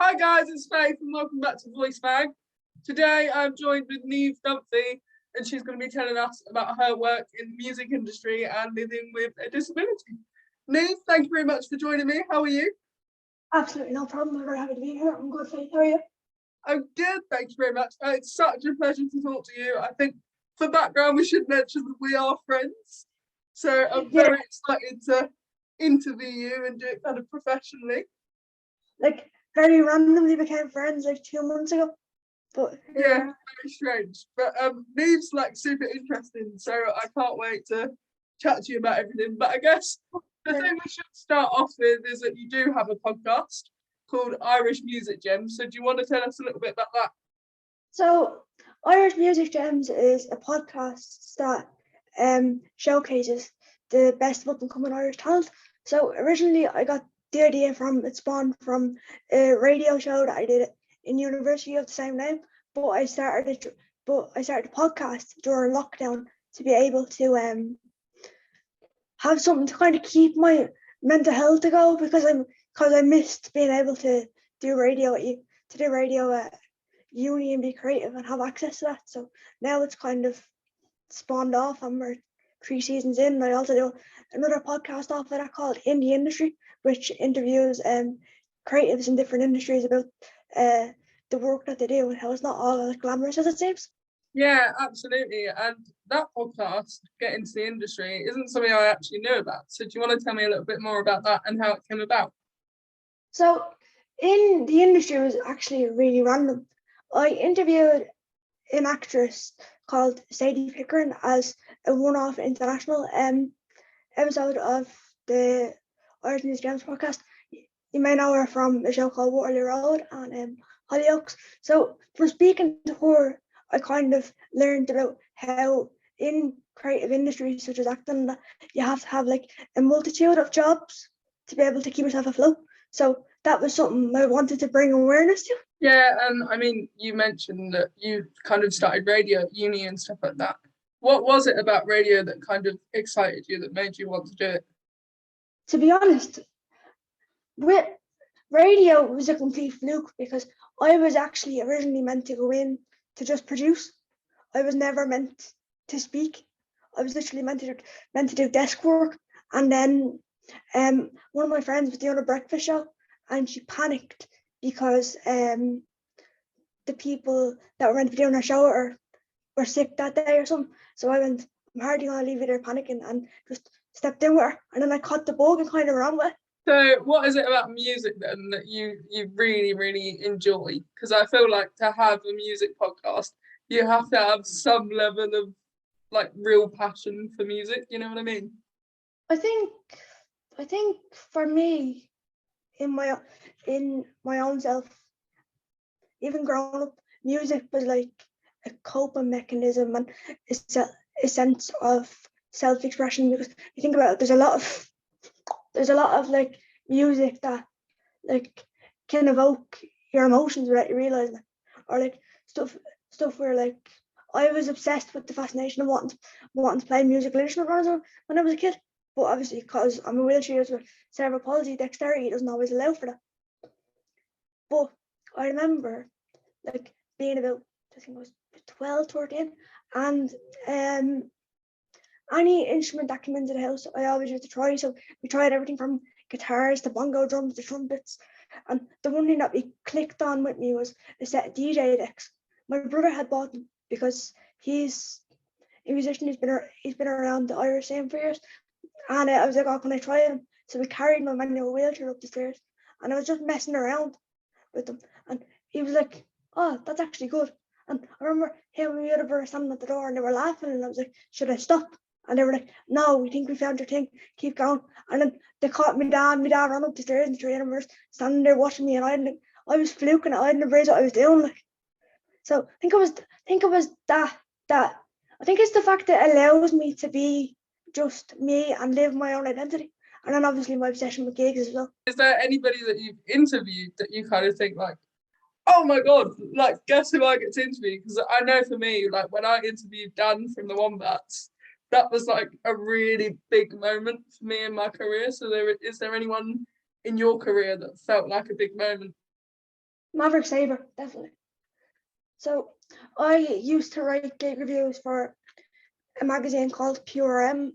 Hi guys, it's Faith and welcome back to Voice Mag. Today I'm joined with Niahm Dunphy and she's going to be telling us about her work in the music industry and living with a disability. Niahm, thank you very much for joining me. How are you? Absolutely no problem. I'm very happy to be here. I'm good, Faith. How are you? I'm good, thank you very much. It's such a pleasure to talk to you. I think for background we should mention that we are friends. So I'm Yeah, very excited to interview you and do it kind of professionally. like very randomly became friends like 2 months ago. But Yeah, yeah, very strange. But Neve's like super interesting, so I can't wait to chat to you about everything. But I guess the thing we should start off with is that you do have a podcast called Irish Music Gems. So do you want to tell us a little bit about that? so Irish Music Gems is a podcast that showcases the best of up and coming Irish talent. So originally I got the idea from it spawned from a radio show that I did in university of the same name. But I started a podcast during lockdown to be able to have something to kind of keep my mental health to go because I missed being able to do radio at uni and be creative and have access to that. So now it's kind of spawned off and we're 3 seasons in. I also do another podcast off of that called In the Industry, which interviews creatives in different industries about the work that they do and how it's not all as glamorous as it seems. Yeah, absolutely. And that podcast, Get Into the Industry, isn't something I actually knew about. So do you want to tell me a little bit more about that and how it came about? So in the industry was actually really random. I interviewed an actress called Sadie Pickering as a one-off international episode of the Irish Music Gems podcast. You may know her from a show called Waterloo Road and Hollyoaks. So from speaking to her, I kind of learned about how in creative industries such as acting, you have to have like a multitude of jobs to be able to keep yourself afloat. So that was something I wanted to bring awareness to. Yeah, and I mean, you mentioned that you kind of started radio at uni and stuff like that. What was it about radio that kind of excited you that made you want to do it? To be honest, with radio was a complete fluke because I was actually originally meant to go in to just produce. I was never meant to speak. I was literally meant to do desk work. And then one of my friends was doing a breakfast show and she panicked because the people that were meant to be doing her show were sick that day or something. So I went, I'm hardly gonna leave you there panicking and just stepped in with her. And then I caught the bug and kind of ran with it. So, what is it about music then that you really really enjoy? Because I feel like to have a music podcast, you have to have some level of like real passion for music. You know what I mean? I think I think for me, in my own self, even growing up, music was like a coping mechanism and a sense of self-expression. Because you think about it, there's a lot of like music that like can evoke your emotions without you realizing it, or like stuff where like I was obsessed with the fascination of wanting to play musical instruments when I was a kid. But obviously, because I'm a wheelchair with cerebral palsy, dexterity doesn't always allow for that. But I remember like being about, I think I was 12, 13, and any instrument that came into the house, I always used to try. So we tried everything from guitars to bongo drums to trumpets. And the one thing that we clicked on with me was a set of DJ decks. My brother had bought them because he's a musician. He's been around the Irish scene for years. And I was like, oh, can I try them? So we carried my manual wheelchair up the stairs, and I was just messing around with them. And he was like, oh, that's actually good. And I remember him and the other were standing at the door and they were laughing, and I was like, should I stop? And they were like, no, we think we found your thing, keep going. And then they caught me down, my dad ran up the stairs and the three of them were standing there watching me, and I was fluking it, I didn't realize what I was doing. Like, so I think it was that I think it's the fact that it allows me to be just me and live my own identity. And then obviously my obsession with gigs as well. Is there anybody that you've interviewed that you kind of think like, oh my god, like guess who I get to interview? Because I know for me, like when I interviewed Dan from the Wombats, that was like a really big moment for me in my career. So is there anyone in your career that felt like a big moment? Maverick Sabre, definitely. So I used to write gig reviews for a magazine called Pure M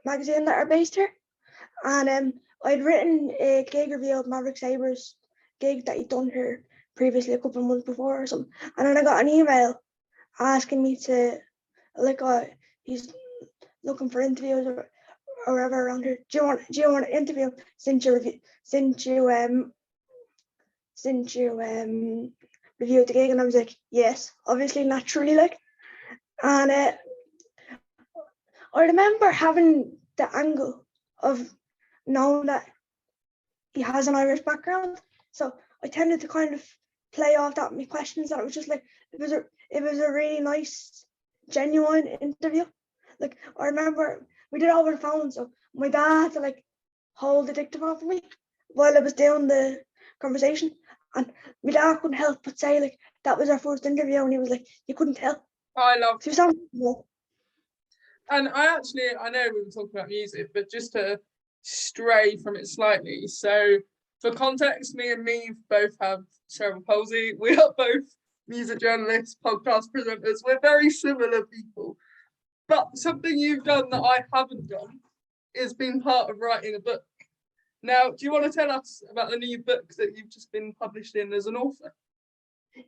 magazine that are based here. And I'd written a gig review of Maverick Sabre's gig that he'd done here previously a couple of months before or something. And then I got an email asking me to, he's looking for interviews or whatever around here. Do you want to interview since you reviewed the gig? And I was like, yes, obviously, naturally, like. And I remember having the angle of knowing that he has an Irish background, so I tended to kind of play off that with my questions. That it was just like it was a really nice, genuine interview. Like I remember we did it over the phone, so my dad had to like hold the dictaphone for me while I was doing the conversation, and my dad couldn't help but say like that was our first interview, and he was like, you couldn't tell. I love. So it And I know we were talking about music, but just to stray from it slightly. So for context, me and Niamh both have cerebral palsy. We are both music journalists, podcast presenters. We're very similar people. But something you've done that I haven't done is been part of writing a book. Now, do you want to tell us about the new book that you've just been published in as an author?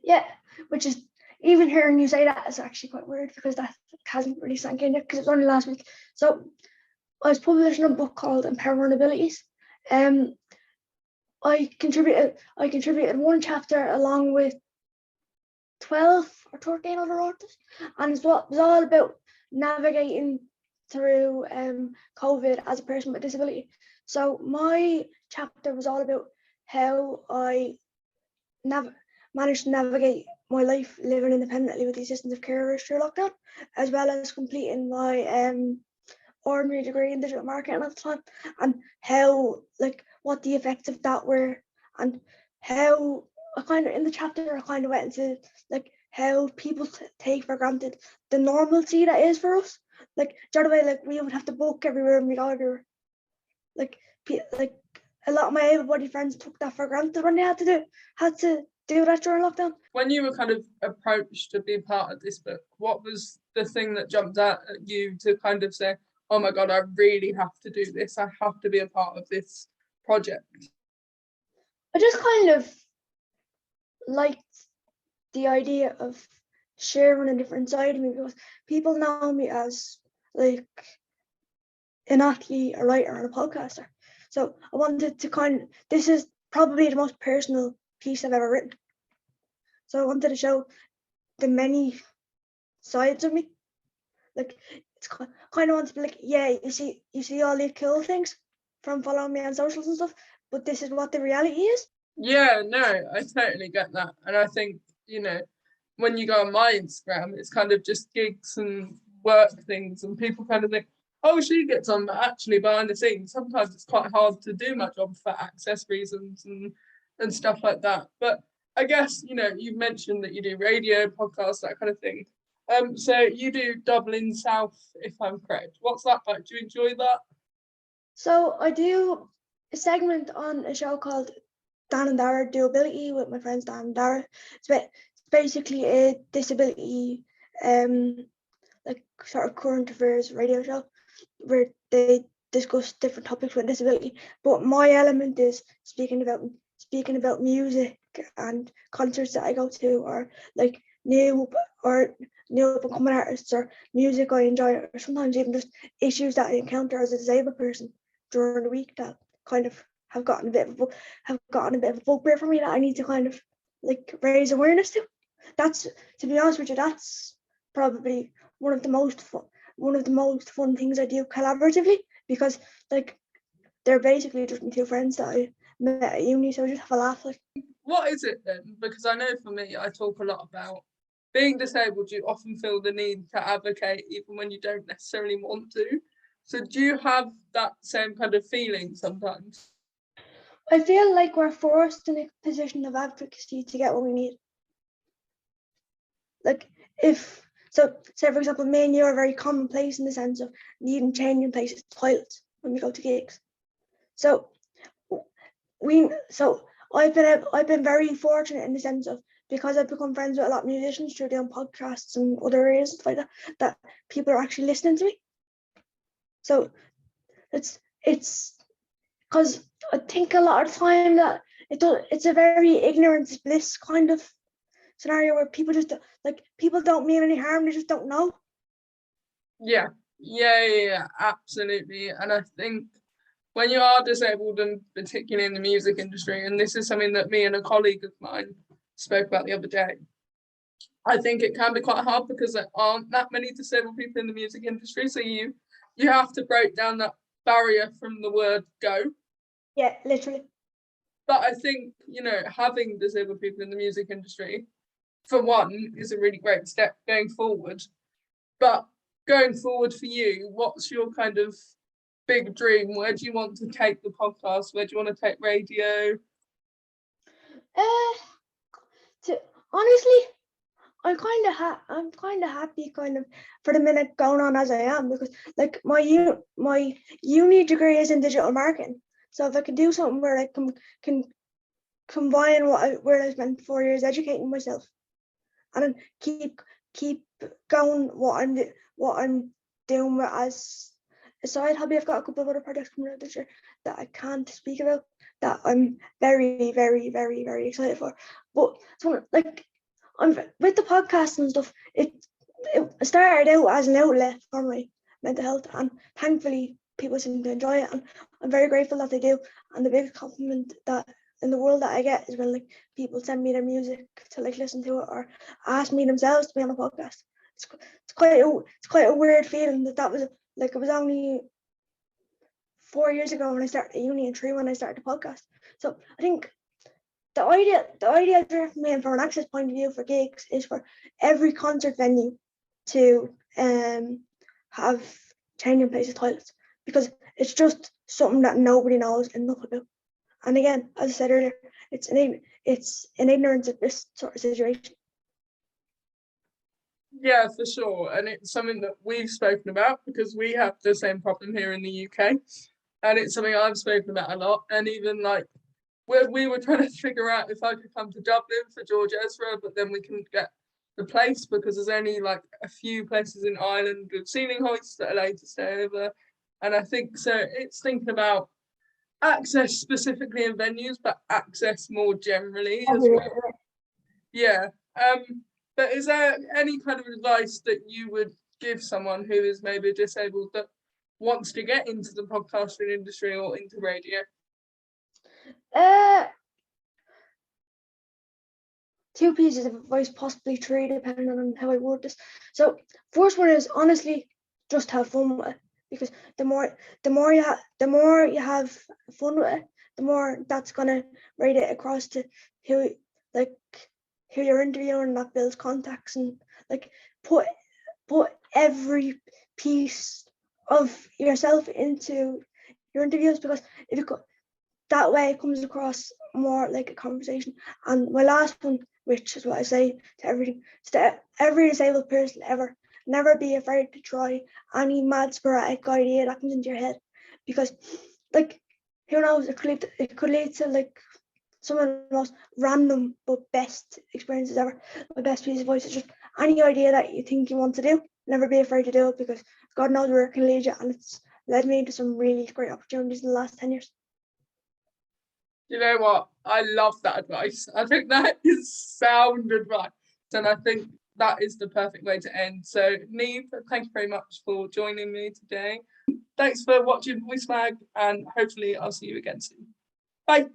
Yeah, which is, even hearing you say that is actually quite weird because that hasn't really sunk in yet because it's only last week. So I was publishing a book called Empowering Abilities. I contributed one chapter along with 12 or 13 other authors, and it was all about navigating through COVID as a person with disability. So my chapter was all about how I managed to navigate my life living independently with the assistance of carers through lockdown, as well as completing my ordinary degree in digital marketing at the time, and how what the effects of that were, and how I kind of in the chapter I kind of went into how people take for granted the normalcy that is for us. We would have to book everywhere and we go everywhere. A lot of my able-bodied friends took that for granted when they had to do that during lockdown. When you were kind of approached to be part of this book, what was the thing that jumped out at you to kind of say, oh my God, I really have to do this. I have to be a part of this project? I just kind of liked the idea of sharing a different side of me because people know me as an athlete, a writer, and a podcaster. So I wanted to this is probably the most personal piece I've ever written. So I wanted to show the many sides of me. It's kind of want to be like, yeah, you see all these cool things from following me on socials and stuff, but this is what the reality is. Yeah, no, I totally get that. And I think, when you go on my Instagram, it's kind of just gigs and work things, and people kind of think, oh, she gets on, but actually behind the scenes, sometimes it's quite hard to do my job for access reasons and stuff like that. But I guess, you've mentioned that you do radio, podcasts, that kind of thing. So you do Dublin South, if I'm correct. What's that like? Do you enjoy that? So I do a segment on a show called Dan and Dara Do Ability with my friends Dan and Dara. It's basically a disability, sort of current affairs radio show where they discuss different topics with disability. But my element is speaking about music and concerts that I go to, or new up and coming artists, or music I enjoy, or sometimes even just issues that I encounter as a disabled person during the week that kind of have gotten a bit of a bugbear for me that I need to kind of raise awareness to. That's, to be honest with you, that's probably one of the most fun things I do collaboratively, because they're basically just my two friends that I met at uni, so I just have a laugh. What is it then? Because I know for me, I talk a lot about being disabled. You often feel the need to advocate even when you don't necessarily want to. So do you have that same kind of feeling sometimes? I feel like we're forced in a position of advocacy to get what we need. Say for example, me and you are very commonplace in the sense of needing changing places, toilets when we go to gigs. So I've been very fortunate in the sense of, because I've become friends with a lot of musicians through doing podcasts and other areas and stuff like that, that people are actually listening to me. So it's because I think a lot of the time that it's a very ignorance bliss kind of scenario where people just people don't mean any harm, they just don't know. Yeah, absolutely. And I think when you are disabled, and particularly in the music industry, and this is something that me and a colleague of mine spoke about the other day, I think it can be quite hard because there aren't that many disabled people in the music industry. So you have to break down that barrier from the word go. Yeah, literally. But I think, having disabled people in the music industry, for one, is a really great step going forward. But going forward for you, what's your kind of big dream? Where do you want to take the podcast? Where do you want to take radio? Honestly, I'm kind of happy for the minute going on as I am, because my uni degree is in digital marketing. So if I can do something where I can combine where I spent 4 years educating myself, and then keep going what I'm doing as a side hobby. I've got a couple of other projects coming out this year that I can't speak about, that I'm very, very, very, very excited for. But I'm with the podcast and stuff. It started out as an outlet for my mental health, and thankfully people seem to enjoy it, and I'm very grateful that they do. And the biggest compliment that in the world that I get is when people send me their music to listen to it, or ask me themselves to be on a podcast. It's quite a weird feeling that was it was only 4 years ago when I started uni, and 3 when I started the podcast. So I think the idea for me, and from an access point of view for gigs, is for every concert venue to have changing places toilets, because it's just something that nobody knows enough about. And again, as I said earlier, it's an ignorance of this sort of situation. Yeah, for sure. And it's something that we've spoken about because we have the same problem here in the UK. And it's something I've spoken about a lot. And even where we were trying to figure out if I could come to Dublin for George Ezra, but then we couldn't get the place because there's only a few places in Ireland with ceiling hoists that allow you to stay over. And I think so it's thinking about access specifically in venues, but access more generally as well. Yeah. But is there any kind of advice that you would give someone who is maybe disabled that wants to get into the podcasting industry or into radio? 2 pieces of advice, possibly 3, depending on how I word this. So first one is, honestly, just have fun with it, because the more you have fun with it, the more that's gonna rate it across to who you're interviewing, and that builds contacts, and put every piece of yourself into your interviews, because if you that way it comes across more like a conversation. And my last one, which is what I say to every disabled person ever, never be afraid to try any mad sporadic idea that comes into your head, because who knows, it could lead to some of the most random but best experiences ever. My best piece of advice is just any idea that you think you want to do, never be afraid to do it, because God knows where it can lead you, and it's led me to some really great opportunities in the last 10 years. You know what? I love that advice. I think that is sound advice. And I think that is the perfect way to end. So, Niamh, thank you very much for joining me today. Thanks for watching Voice Mag, and hopefully I'll see you again soon. Bye.